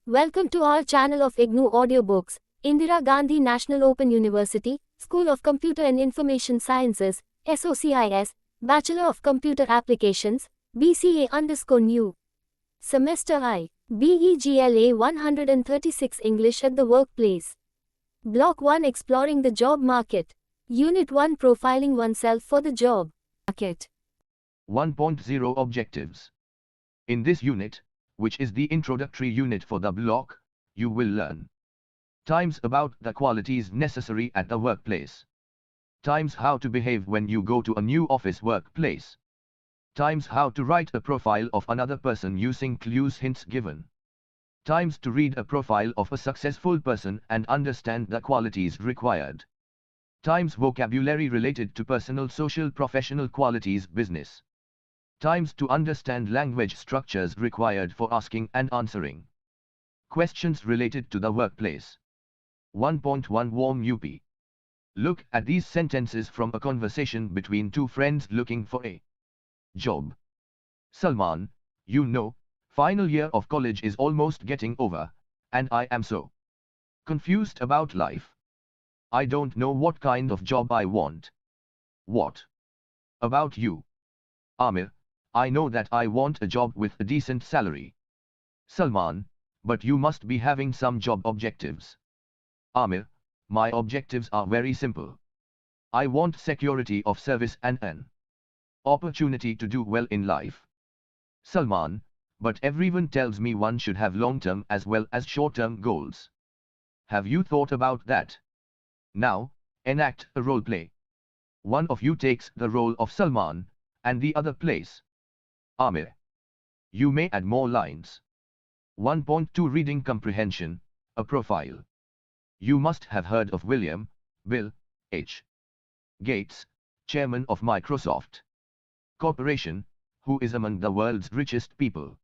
Welcome to our channel of IGNOU Audiobooks, Indira Gandhi National Open University, School of Computer and Information Sciences, SOCIS, Bachelor of Computer Applications, BCA_new. Semester I, BEGLA 136 English at the Workplace. Block 1 Exploring the Job Market. Unit-1 Profiling Oneself for the Job Market. 1.0 Objectives. In this unit, which is the introductory unit for the block, you will learn times about the qualities necessary at the workplace, times how to behave when you go to a new office workplace, times how to write a profile of another person using clues hints given, times to read a profile of a successful person and understand the qualities required, times vocabulary related to personal, social, professional qualities, business, times to understand language structures required for asking and answering questions related to the workplace. 1.1 Warm UP. Look at these sentences from a conversation between two friends looking for a job. Salman, you know, final year of college is almost getting over, and I am so confused about life. I don't know what kind of job I want. What about you? Amir, I know that I want a job with a decent salary. Salman, but you must be having some job objectives. Amir, my objectives are very simple. I want security of service and an opportunity to do well in life. Salman, but everyone tells me one should have long-term as well as short-term goals. Have you thought about that? Now, enact a role play. One of you takes the role of Salman, and the other plays Amir. You may add more lines. 1.2 Reading Comprehension, a profile. You must have heard of William, Bill, H. Gates, chairman of Microsoft Corporation, who is among the world's richest people.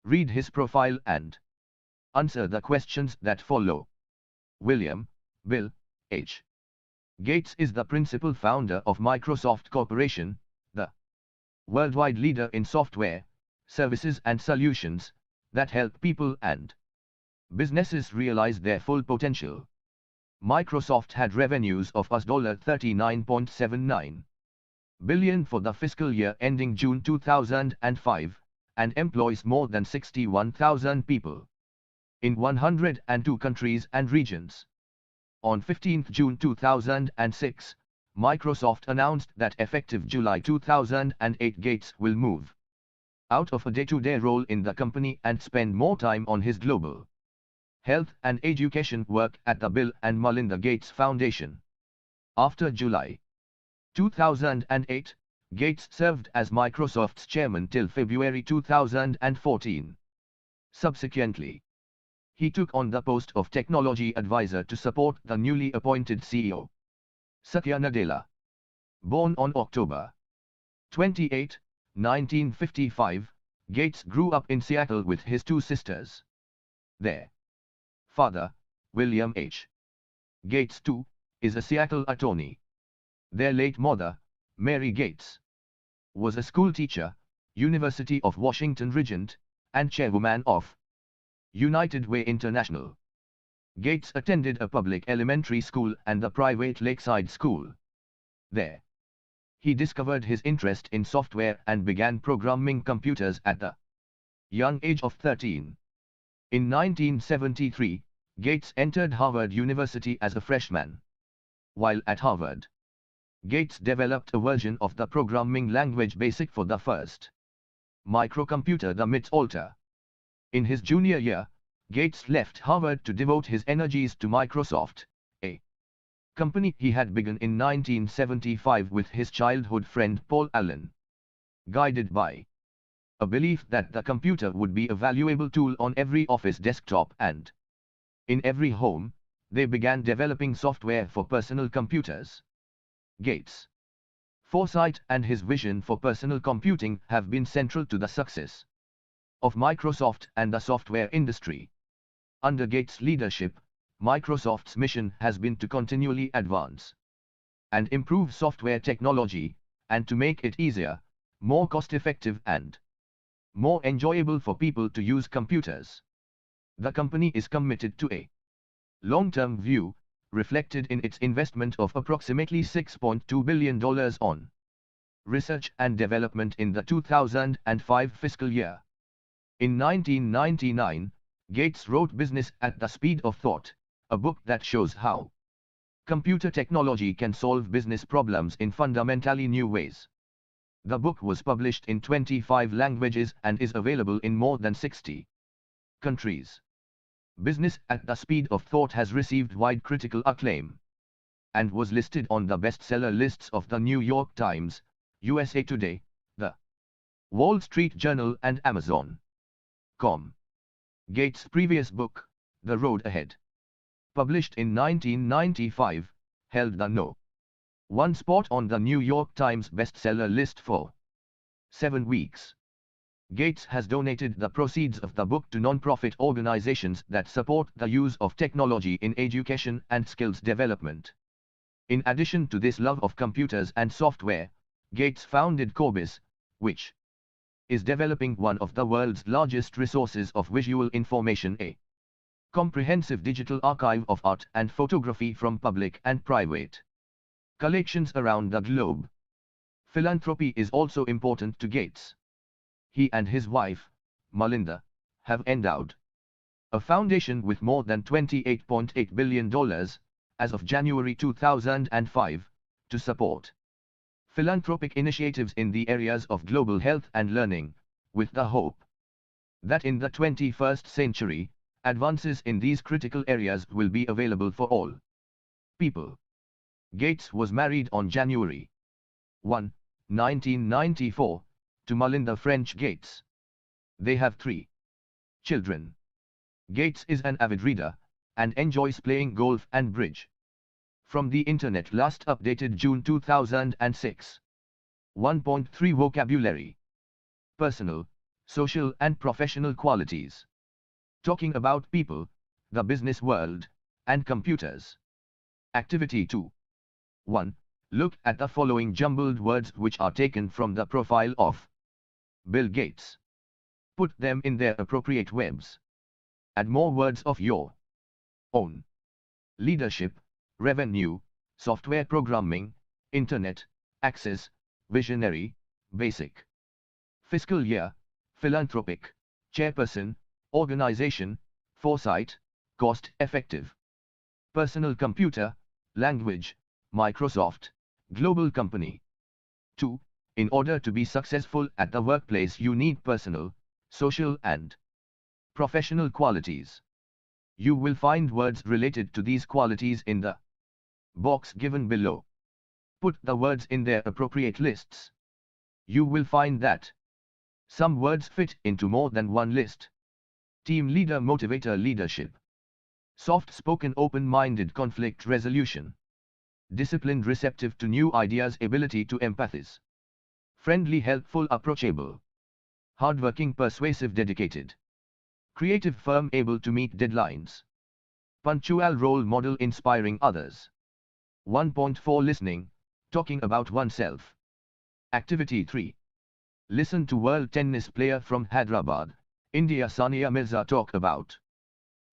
Read his profile and answer the questions that follow. William, Bill, H. Gates is the principal founder of Microsoft Corporation, the worldwide leader in software, services and solutions that help people and businesses realize their full potential. Microsoft had revenues of $39.79 billion for the fiscal year ending June 2005, and employs more than 61,000 people in 102 countries and regions. On 15 June 2006, Microsoft announced that effective July 2008, Gates will move out of a day-to-day role in the company and spend more time on his global health and education work at the Bill and Melinda Gates Foundation. After July 2008, Gates served as Microsoft's chairman till February 2014. Subsequently, he took on the post of technology advisor to support the newly appointed CEO, Satya Nadella. Born on October 28, 1955, Gates grew up in Seattle with his two sisters. Their father, William H. Gates II, is a Seattle attorney. Their late mother, Mary Gates, was a school teacher, University of Washington Regent, and chairwoman of United Way International. Gates attended a public elementary school and the private Lakeside School. There, he discovered his interest in software and began programming computers at the young age of 13. In 1973, Gates entered Harvard University as a freshman. While at Harvard, Gates developed a version of the programming language BASIC for the first microcomputer, the MIT Alta. In his junior year, Gates left Harvard to devote his energies to Microsoft, a company he had begun in 1975 with his childhood friend Paul Allen. Guided by a belief that the computer would be a valuable tool on every office desktop and in every home, they began developing software for personal computers. Gates' foresight and his vision for personal computing have been central to the success of Microsoft and the software industry. Under Gates' leadership, Microsoft's mission has been to continually advance and improve software technology, and to make it easier, more cost-effective and more enjoyable for people to use computers. The company is committed to a long-term view, reflected in its investment of approximately $6.2 billion on research and development in the 2005 fiscal year. In 1999, Gates wrote Business at the Speed of Thought, a book that shows how computer technology can solve business problems in fundamentally new ways. The book was published in 25 languages and is available in more than 60 countries. Business at the Speed of Thought has received wide critical acclaim and was listed on the bestseller lists of the New York Times, USA Today, the Wall Street Journal and Amazon.com. Gates' previous book, The Road Ahead, published in 1995, held the No. 1 spot on the New York Times bestseller list for 7 weeks. Gates has donated the proceeds of the book to non-profit organizations that support the use of technology in education and skills development. In addition to this love of computers and software, Gates founded Corbis, which is developing one of the world's largest resources of visual information, a comprehensive digital archive of art and photography from public and private collections around the globe. Philanthropy is also important to Gates. He and his wife, Melinda, have endowed a foundation with more than $28.8 billion, as of January 2005, to support philanthropic initiatives in the areas of global health and learning, with the hope that in the 21st century, advances in these critical areas will be available for all people. Gates was married on January 1, 1994, to Melinda French Gates. They have 3 children. Gates is an avid reader and enjoys playing golf and bridge. From the Internet, last updated June 2006. 1.3 Vocabulary. Personal, social and professional qualities. Talking about people, the business world, and computers. Activity 2. 1. Look at the following jumbled words which are taken from the profile of Bill Gates. Put them in their appropriate webs. Add more words of your own. Leadership, revenue, software programming, internet, access, visionary, basic. Fiscal year, philanthropic, chairperson, organization, foresight, cost effective. Personal computer, language, Microsoft, global company. 2. In order to be successful at the workplace, you need personal, social and professional qualities. You will find words related to these qualities in the box given below. Put the words in their appropriate lists. You will find that some words fit into more than one list. Team leader, motivator, leadership. Soft-spoken, open-minded, conflict resolution. Disciplined, receptive to new ideas, ability to empathize. Friendly, helpful, approachable. Hardworking, persuasive, dedicated. Creative, firm, able to meet deadlines. Punctual, role model, inspiring others. 1.4 Listening, talking about oneself. Activity 3. Listen to world tennis player from Hyderabad, India, Sania Mirza talk about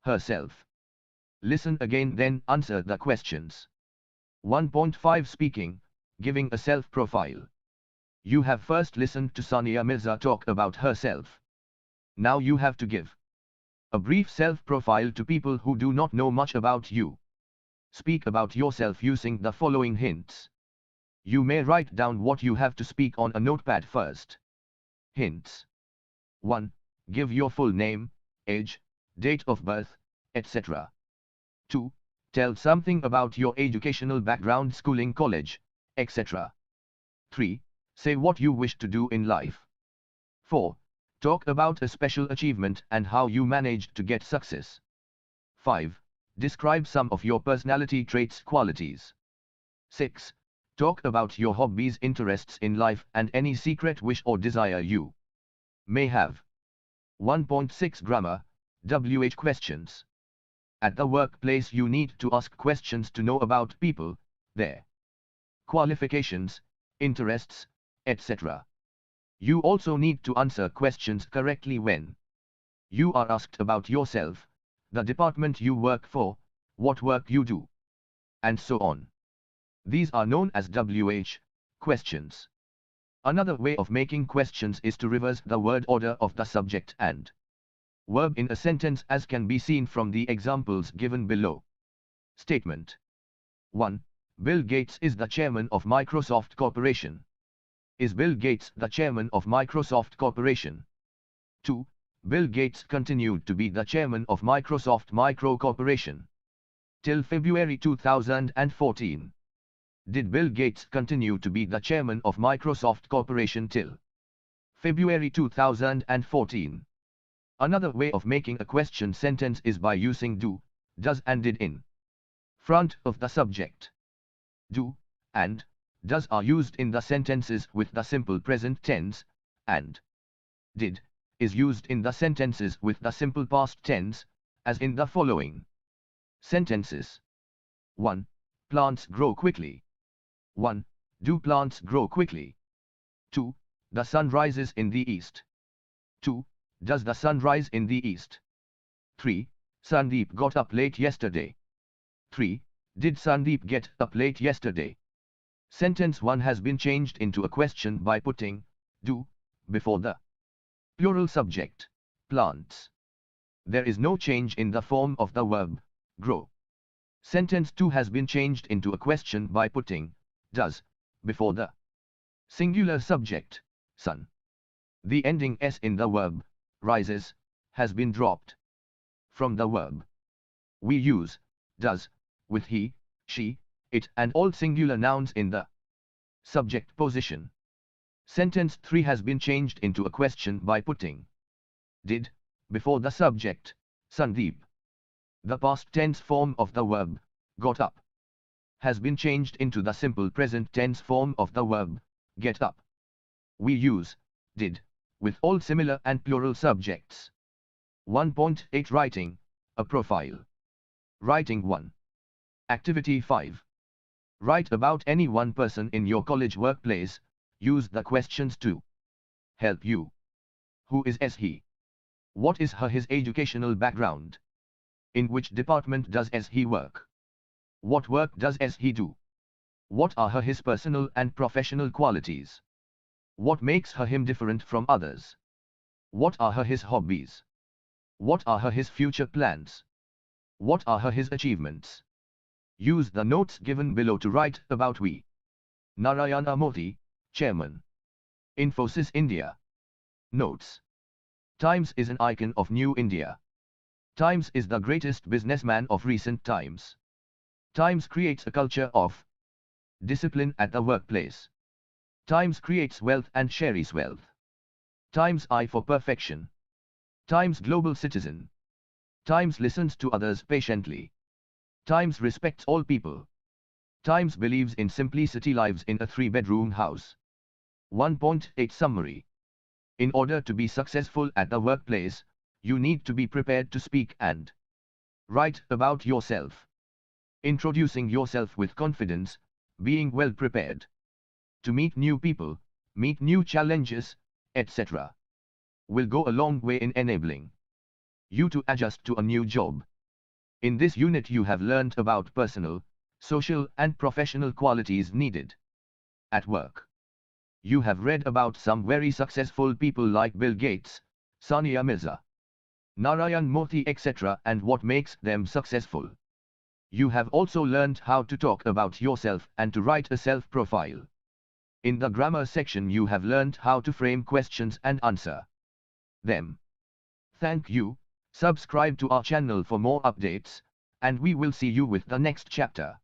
herself. Listen again, then answer the questions. 1.5 Speaking, giving a self-profile. You have first listened to Sania Mirza talk about herself. Now you have to give a brief self-profile to people who do not know much about you. Speak about yourself using the following hints. You may write down what you have to speak on a notepad first. Hints. 1. Give your full name, age, date of birth, etc. 2. Tell something about your educational background, schooling, college, etc. 3. Say what you wish to do in life. 4. Talk about a special achievement and how you managed to get success. 5. Describe some of your personality traits, qualities. 6. Talk about your hobbies, interests in life and any secret wish or desire you may have. 1.6 Grammar, WH questions. At the workplace you need to ask questions to know about people, their qualifications, interests, etc. You also need to answer questions correctly when you are asked about yourself, the department you work for, what work you do, and so on. These are known as WH questions. Another way of making questions is to reverse the word order of the subject and verb in a sentence, as can be seen from the examples given below. Statement 1. Bill Gates is the chairman of Microsoft Corporation. Is Bill Gates the chairman of Microsoft Corporation? 2. Bill Gates continued to be the chairman of Microsoft Micro Corporation till February 2014. Did Bill Gates continue to be the chairman of Microsoft Corporation till February 2014? Another way of making a question sentence is by using do, does and did in front of the subject. Do and does are used in the sentences with the simple present tense, and did is used in the sentences with the simple past tense, as in the following sentences. 1. Plants grow quickly. 1. Do plants grow quickly? 2. The sun rises in the east. 2. Does the sun rise in the east? 3. Sandeep got up late yesterday. 3. Did Sandeep get up late yesterday? Sentence 1 has been changed into a question by putting do before the plural subject, plants. There is no change in the form of the verb grow. Sentence 2 has been changed into a question by putting does before the singular subject, sun. The ending s in the verb rises has been dropped. From the verb, we use does with he, she, it and all singular nouns in the subject position. Sentence 3 has been changed into a question by putting did before the subject, Sandeep. The past tense form of the verb got up has been changed into the simple present tense form of the verb get up. We use did with all similar and plural subjects. 1.8 Writing a profile. Writing 1. Activity 5. Write about any one person in your college workplace. Use the questions to help you. Who is he? What is his educational background? In which department does he work? What work does he do? What are his personal and professional qualities? What makes him different from others? What are his hobbies? What are his future plans? What are his achievements? Use the notes given below to write about we. Narayana Murthy, Chairman. Infosys India. Notes. Times is an icon of New India. Times is the greatest businessman of recent times. Times creates a culture of discipline at the workplace. Times creates wealth and shares wealth. Times eye for perfection. Times global citizen. Times listens to others patiently. Times respects all people. Times believes in simplicity, lives in a 3-bedroom house. 1.8 Summary. In order to be successful at the workplace, you need to be prepared to speak and write about yourself. Introducing yourself with confidence, being well prepared to meet new people, meet new challenges, etc. will go a long way in enabling you to adjust to a new job. In this unit you have learned about personal, social and professional qualities needed at work. You have read about some very successful people like Bill Gates, Sania Mirza, Narayan Murthy, etc. and what makes them successful. You have also learned how to talk about yourself and to write a self-profile. In the grammar section you have learned how to frame questions and answer them. Thank you. Subscribe to our channel for more updates, and we will see you with the next chapter.